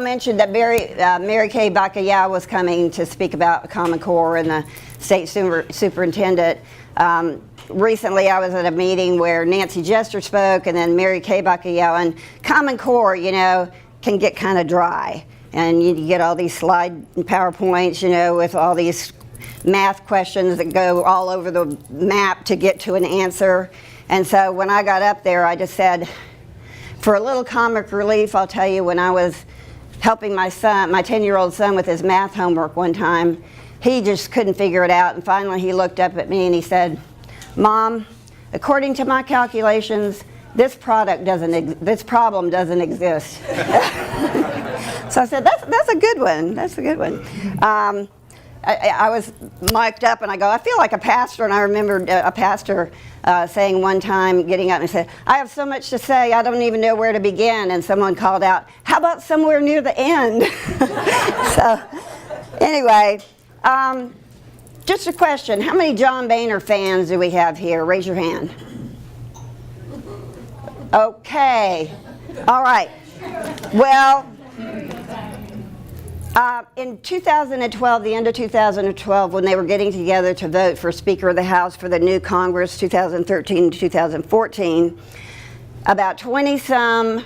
Mentioned that Mary Kay Bacallao was coming to speak about Common Core and the state superintendent. Recently I was at a meeting where Nancy Jester spoke and then Mary Kay Bacallao, and Common Core, you know, can get kind of dry. And you get all these slide PowerPoints, you know, with all these math questions that go all over the map to get to an answer. And so when I got up there, I just said, for a little comic relief, I'll tell you, when I was helping my son, my 10-year-old son, with his math homework one time, he just couldn't figure it out, and finally he looked up at me and he said, "Mom, according to my calculations, this problem doesn't exist." So I said, that's a good one. That's a good one. I was mic'd up and I go, I feel like a pastor, and I remembered a pastor saying one time, getting up and said, "I have so much to say, I don't even know where to begin." And someone called out, "How about somewhere near the end?" So anyway, just a question. How many John Boehner fans do we have here? Raise your hand. Okay. All right. Well, in 2012, the end of 2012, when they were getting together to vote for Speaker of the House for the new Congress, 2013 to 2014, about 20-some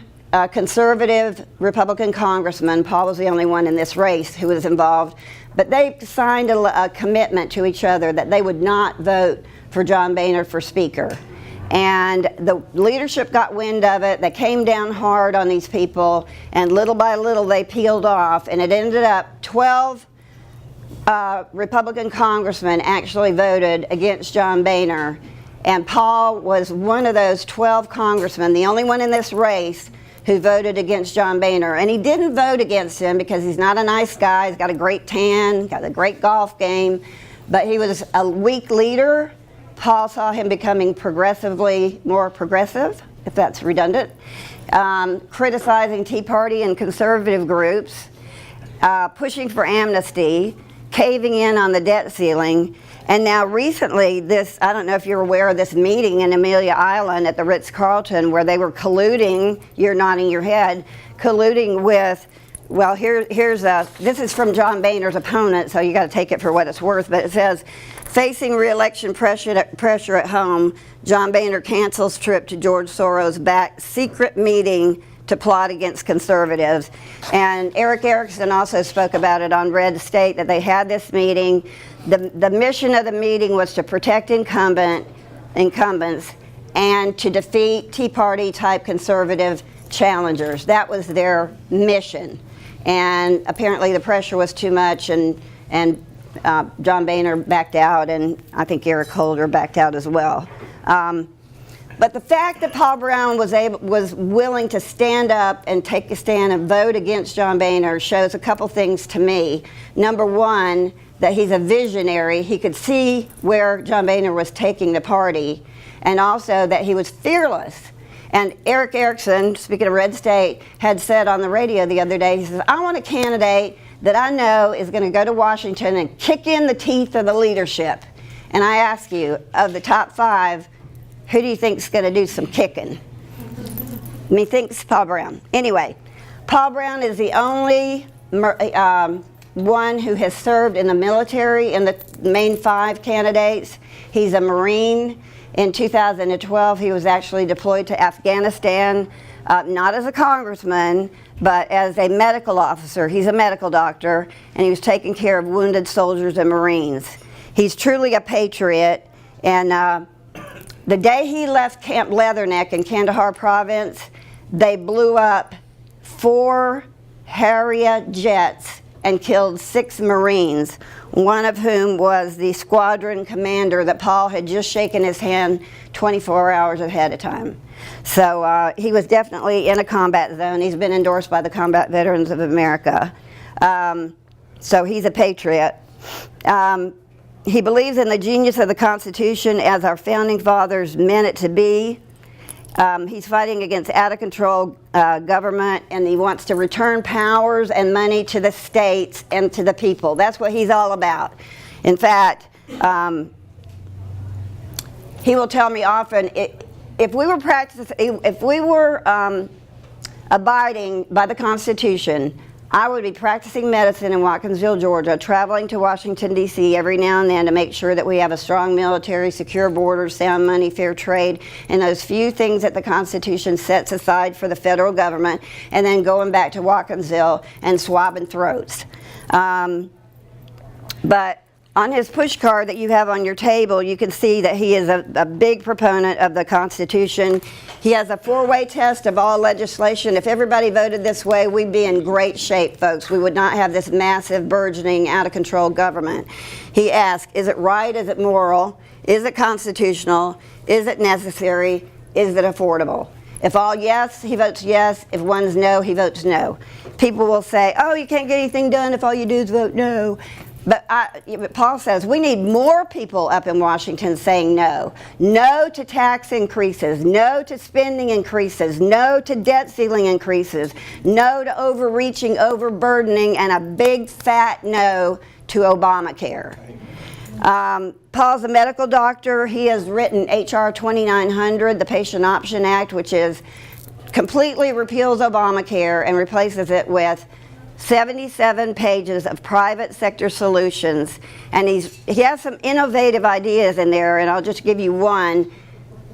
conservative Republican congressmen, Paul was the only one in this race who was involved, but they signed a commitment to each other that they would not vote for John Boehner for Speaker. And the leadership got wind of it. They came down hard on these people, and little by little they peeled off, and it ended up 12 Republican congressmen actually voted against John Boehner, and Paul was one of those 12 congressmen, the only one in this race who voted against John Boehner. And he didn't vote against him because he's not a nice guy. He's got a great tan, got a great golf game, but he was a weak leader. Paul saw him becoming progressively more progressive, if that's redundant, criticizing Tea Party and conservative groups, pushing for amnesty, caving in on the debt ceiling, and now recently this, I don't know if you're aware of this meeting in Amelia Island at the Ritz-Carlton where they were colluding, you're nodding your head, colluding with, well, this is from John Boehner's opponent, so you got to take it for what it's worth, but it says, "Facing re-election pressure at home, John Boehner cancels trip to George Soros' back secret meeting to plot against conservatives." And Eric Erickson also spoke about it on Red State, that they had this meeting. The mission of the meeting was to protect incumbents and to defeat Tea Party type conservative challengers. That was their mission. And apparently the pressure was too much, and John Boehner backed out, and I think Eric Holder backed out as well. But the fact that Paul Broun was willing to stand up and take a stand and vote against John Boehner shows a couple things to me. Number one, that he's a visionary. He could see where John Boehner was taking the party, and also that he was fearless. And Eric Erickson, speaking of Red State, had said on the radio the other day, he says, "I want a candidate that I know is going to go to Washington and kick in the teeth of the leadership." And I ask you, of the top 5, who do you think is going to do some kicking? Methinks Paul Broun. Anyway, Paul Broun is the only one who has served in the military in the main 5 candidates. He's a Marine. In 2012, he was actually deployed to Afghanistan, not as a congressman, but as a medical officer. He's a medical doctor, and he was taking care of wounded soldiers and Marines. He's truly a patriot, and the day he left Camp Leatherneck in Kandahar province, they blew up 4 Harrier jets and killed 6 Marines, one of whom was the squadron commander that Paul had just shaken his hand 24 hours ahead of time. So he was definitely in a combat zone. He's been endorsed by the Combat Veterans of America. So he's a patriot. He believes in the genius of the Constitution as our founding fathers meant it to be. He's fighting against out-of-control government, and he wants to return powers and money to the states and to the people. That's what he's all about. In fact, he will tell me often, if we were abiding by the Constitution, I would be practicing medicine in Watkinsville, Georgia, traveling to Washington, D.C. every now and then to make sure that we have a strong military, secure borders, sound money, fair trade, and those few things that the Constitution sets aside for the federal government, and then going back to Watkinsville and swabbing throats. But on his push card that you have on your table, you can see that he is a big proponent of the Constitution. He has a four-way test of all legislation. If everybody voted this way, we'd be in great shape, folks. We would not have this massive, burgeoning, out-of-control government. He asks, is it right? Is it moral? Is it constitutional? Is it necessary? Is it affordable? If all yes, he votes yes. If one's no, he votes no. People will say, oh, you can't get anything done if all you do is vote no. But Paul says we need more people up in Washington saying no. No to tax increases, no to spending increases, no to debt ceiling increases, no to overreaching, overburdening, and a big fat no to Obamacare. Paul's a medical doctor. He has written H.R. 2900, the Patient Option Act, which is completely repeals Obamacare and replaces it with 77 pages of private sector solutions, and he has some innovative ideas in there, and I'll just give you one.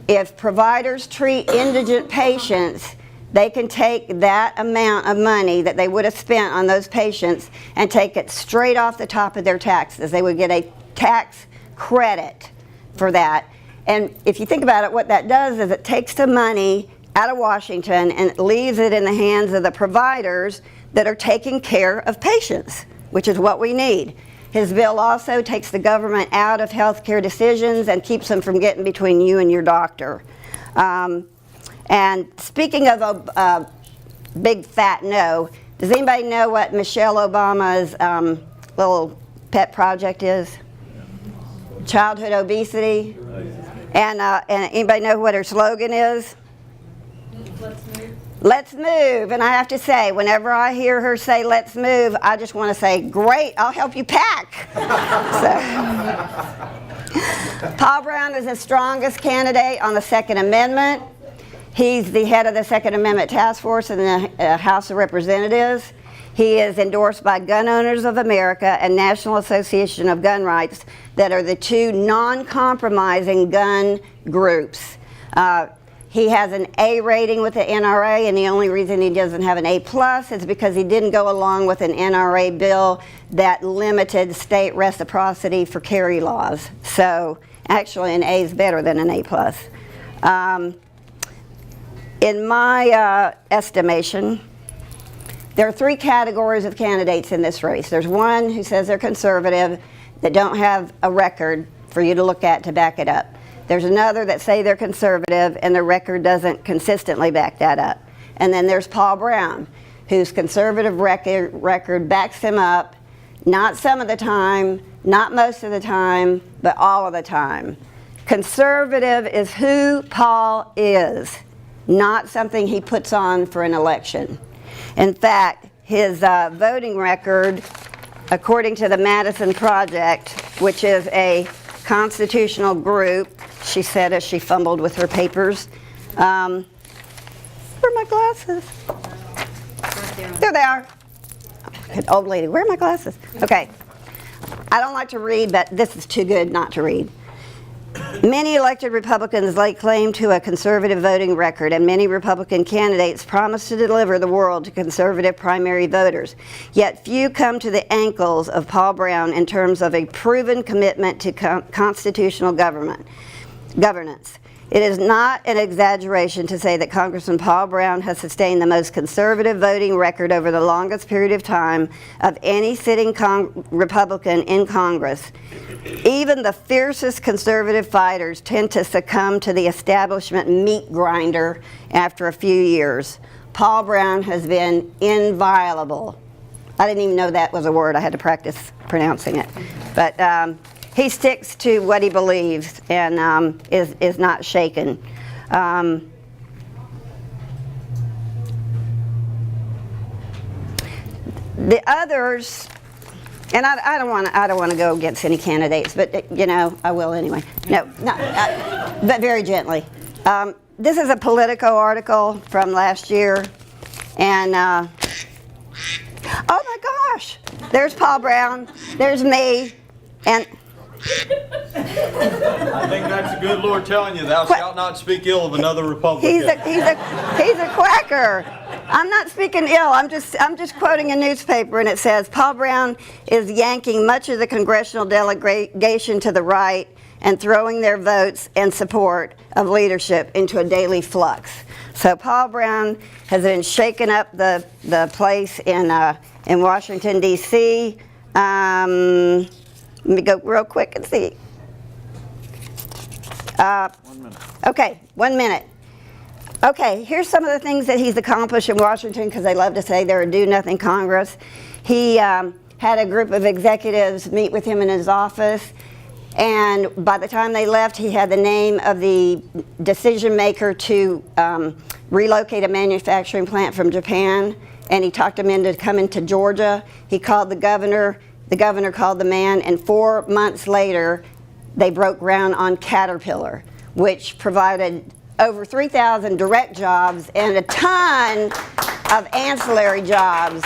If providers treat indigent patients, they can take that amount of money that they would have spent on those patients and take it straight off the top of their taxes. They would get a tax credit for that. And if you think about it, what that does is it takes the money out of Washington and it leaves it in the hands of the providers that are taking care of patients, which is what we need. His bill also takes the government out of healthcare decisions and keeps them from getting between you and your doctor. And speaking of a big fat no, does anybody know what Michelle Obama's little pet project is? Childhood obesity. And anybody know what her slogan is? Let's move. Let's move. And I have to say, whenever I hear her say let's move, I just want to say, great, I'll help you pack. Paul Broun is the strongest candidate on the Second Amendment. He's the head of the Second Amendment Task Force in the House of Representatives. He is endorsed by Gun Owners of America and National Association of Gun Rights, that are the two non-compromising gun groups. He has an A rating with the NRA, and the only reason he doesn't have an A+ is because he didn't go along with an NRA bill that limited state reciprocity for carry laws. So actually an A is better than an A+. In my estimation, there are three categories of candidates in this race. There's one who says they're conservative, that don't have a record for you to look at to back it up. There's another that say they're conservative and the record doesn't consistently back that up. And then there's Paul Broun, whose conservative record backs him up, not some of the time, not most of the time, but all of the time. Conservative is who Paul is, not something he puts on for an election. In fact, his voting record, according to the Madison Project, which is a constitutional group, she said as she fumbled with her papers. Where are my glasses? There they are. Good old lady, where are my glasses? Okay. I don't like to read, but this is too good not to read. Many elected Republicans lay claim to a conservative voting record, and many Republican candidates promise to deliver the world to conservative primary voters. Yet few come to the ankles of Paul Broun in terms of a proven commitment to constitutional governance. It is not an exaggeration to say that Congressman Paul Broun has sustained the most conservative voting record over the longest period of time of any sitting Republican in Congress. Even the fiercest conservative fighters tend to succumb to the establishment meat grinder after a few years. Paul Broun has been inviolable. I didn't even know that was a word. I had to practice pronouncing it. But he sticks to what he believes and is not shaken. The others, and I don't want to go against any candidates, but you know I will anyway. No, but very gently. This is a Politico article from last year, and Oh my gosh! There's Paul Broun. There's me, and I think that's the good Lord telling you, thou shalt not speak ill of another Republican. he's a quacker. I'm not speaking ill. I'm just quoting a newspaper, and it says Paul Broun is yanking much of the congressional delegation to the right and throwing their votes and support of leadership into a daily flux. So Paul Broun has been shaking up the place in Washington, D.C. Let me go real quick and see. 1 minute. Okay, 1 minute. Okay, here's some of the things that he's accomplished in Washington, because they love to say they're a do-nothing Congress. He had a group of executives meet with him in his office, and by the time they left, he had the name of the decision maker to relocate a manufacturing plant from Japan, and he talked him into coming to Georgia. He called the governor called the man, and 4 months later, they broke ground on Caterpillar, which provided over 3,000 direct jobs and a ton of ancillary jobs.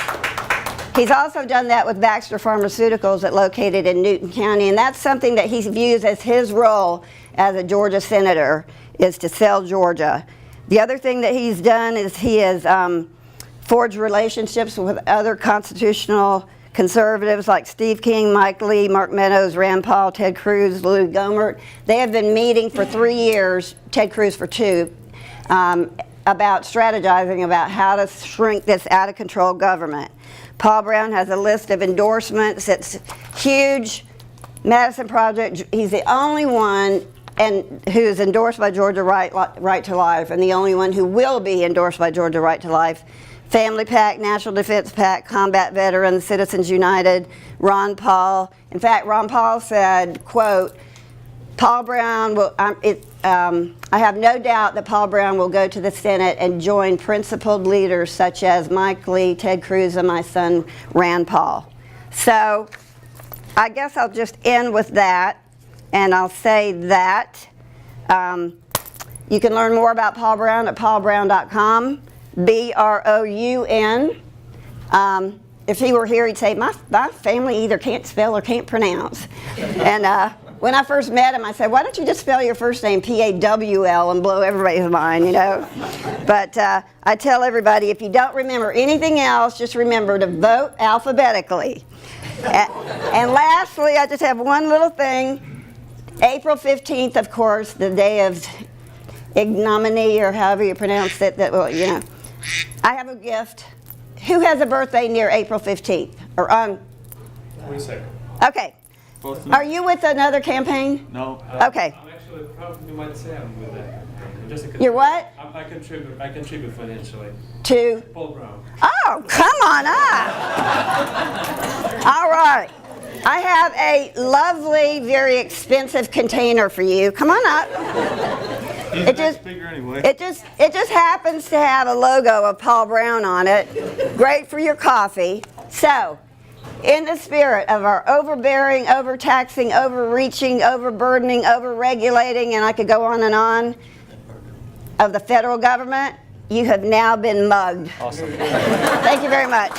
He's also done that with Baxter Pharmaceuticals that located in Newton County, and that's something that he views as his role as a Georgia senator, is to sell Georgia. The other thing that he's done is he has forged relationships with other constitutional conservatives like Steve King, Mike Lee, Mark Meadows, Rand Paul, Ted Cruz, Lou Gohmert. They have been meeting for 3 years, Ted Cruz for 2, about strategizing about how to shrink this out-of-control government. Paul Broun has a list of endorsements. It's huge. Madison Project, he's the only one who is endorsed by Georgia Right to Life, and the only one who will be endorsed by Georgia Right to Life. Family PAC, National Defense PAC, Combat Veterans, Citizens United, Ron Paul. In fact, Ron Paul said, quote, Paul Broun will, I have no doubt that Paul Broun will go to the Senate and join principled leaders such as Mike Lee, Ted Cruz, and my son, Rand Paul. So I guess I'll just end with that, and I'll say that you can learn more about Paul Broun at paulbroun.com. B-R-O-U-N. If he were here, he'd say, my family either can't spell or can't pronounce. And when I first met him, I said, why don't you just spell your first name P-A-W-L and blow everybody's mind, you know? But I tell everybody, if you don't remember anything else, just remember to vote alphabetically. And lastly, I just have one little thing. April 15th, of course, the day of ignominy, or however you pronounce it, well, you know. I have a gift. Who has a birthday near April 15th? Or on? 22nd. Okay. Are you with another campaign? No. Okay. I'm actually, probably you might say I'm with that. I'm just a You're what? I contribute financially. To? Paul Broun. Oh, come on up. All right. I have a lovely, very expensive container for you. Come on up. It just bigger anyway. It just happens to have a logo of Paul Broun on it. Great for your coffee. So, in the spirit of our overbearing, overtaxing, overreaching, overburdening, overregulating, and I could go on, of the federal government, you have now been mugged. Awesome. Thank you very much.